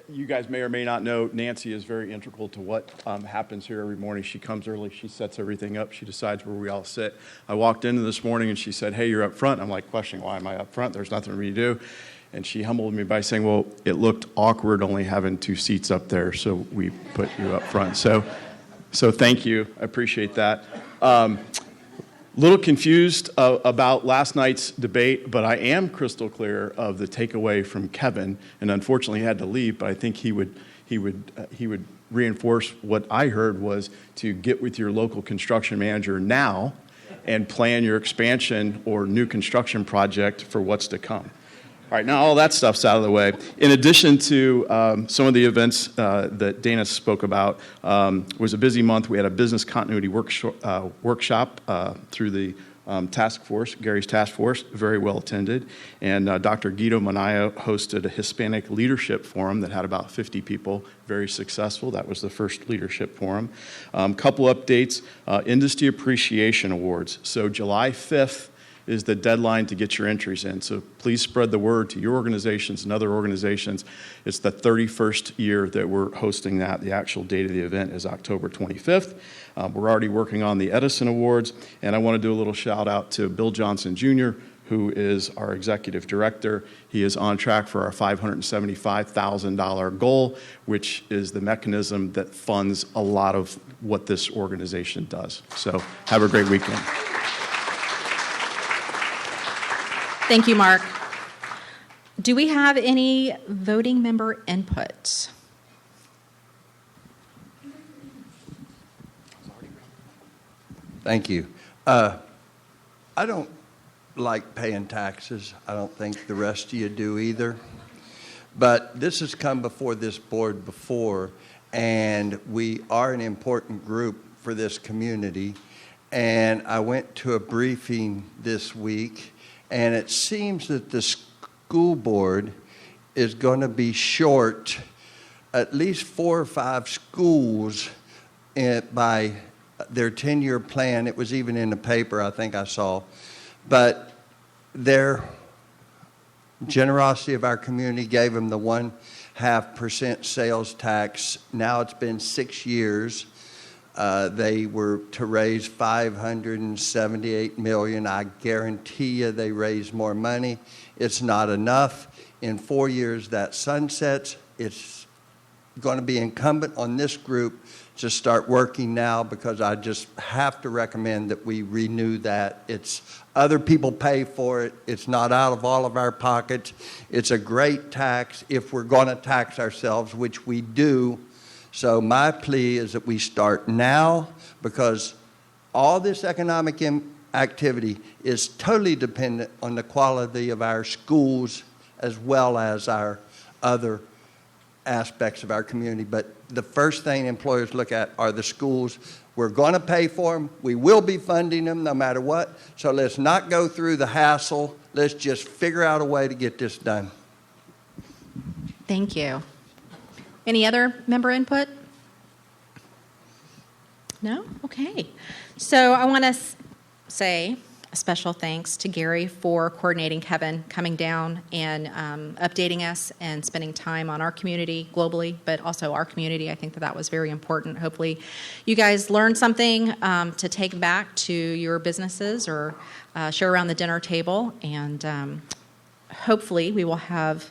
You guys may or may not know, Nancy is very integral to what happens here every morning. She comes early, she sets everything up, she decides where we all sit. I walked in this morning and she said, "Hey, you're up front." I'm like questioning, why am I up front? There's nothing for me to do. And she humbled me by saying, well, it looked awkward only having 2 seats up there, so we put you up front. So thank you, I appreciate that. Little confused about last night's debate, but I am crystal clear of the takeaway from Kevin, and unfortunately he had to leave, but I think he would reinforce what I heard was to get with your local construction manager now and plan your expansion or new construction project for what's to come. All right, now all that stuff's out of the way. In addition to some of the events that Dana spoke about, it was a busy month. We had a business continuity workshop through the task force, Gary's task force, very well attended. And Dr. Guido Manayo hosted a Hispanic leadership forum that had about 50 people, very successful. That was the first leadership forum. Couple updates, Industry Appreciation Awards. So July 5th is the deadline to get your entries in. So please spread the word to your organizations and other organizations. It's the 31st year that we're hosting that. The actual date of the event is October 25th. We're already working on the Edison Awards, and I want to do a little shout out to Bill Johnson Jr., who is our executive director. He is on track for our $575,000 goal, which is the mechanism that funds a lot of what this organization does. So have a great weekend. Thank you, Mark. Do we have any voting member input? Thank you. I don't like paying taxes. I don't think the rest of you do either. But this has come before this board before, and we are an important group for this community. And I went to a briefing this week, and it seems that the school board is going to be short at least 4 or 5 schools by their 10-year plan. It was even in the paper, I think I saw. But their generosity of our community gave them the 1.5% sales tax. Now it's been 6 years. They were to raise $578 million. I guarantee you they raised more money. It's not enough. In 4 years, that sunsets. It's going to be incumbent on this group to start working now, because I just have to recommend that we renew that. It's other people pay for it. It's not out of all of our pockets. It's a great tax if we're going to tax ourselves, which we do. So my plea is that we start now, because all this economic activity is totally dependent on the quality of our schools as well as our other aspects of our community. But the first thing employers look at are the schools. We're going to pay for them. We will be funding them no matter what. So let's not go through the hassle. Let's just figure out a way to get this done. Thank you. Any other member input? No? Okay. So I want to say a special thanks to Gary for coordinating Kevin coming down and updating us and spending time on our community globally, but also our community. I think that was very important. Hopefully you guys learned something to take back to your businesses or share around the dinner table. And hopefully we will have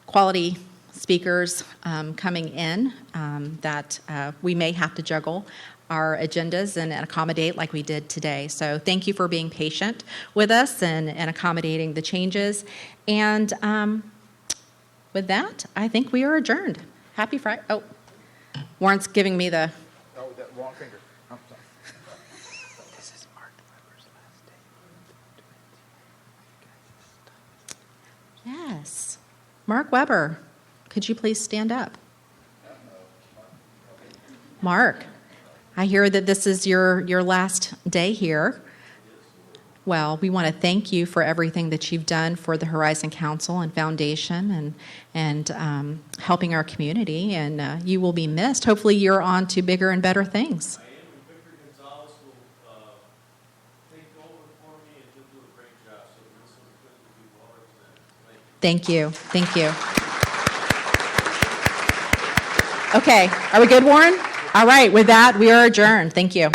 quality speakers coming in that we may have to juggle our agendas and accommodate like we did today. So thank you for being patient with us and accommodating the changes. And with that, I think we are adjourned. Happy Friday. Oh, Warren's giving me the... Oh, that wrong finger. I'm sorry. This is Mark Weber's last day. Yes. Mark Weber, could you please stand up? Mark, I hear that this is your last day here. Well, we want to thank you for everything that you've done for the Horizon Council and Foundation and helping our community, and you will be missed. Hopefully you're on to bigger and better things. I am, and Victor Gonzalez will take over for me, and he'll do a great job. So this is good to be well represented. Thank you. Okay, are we good, Warren? All right, with that, we are adjourned. Thank you.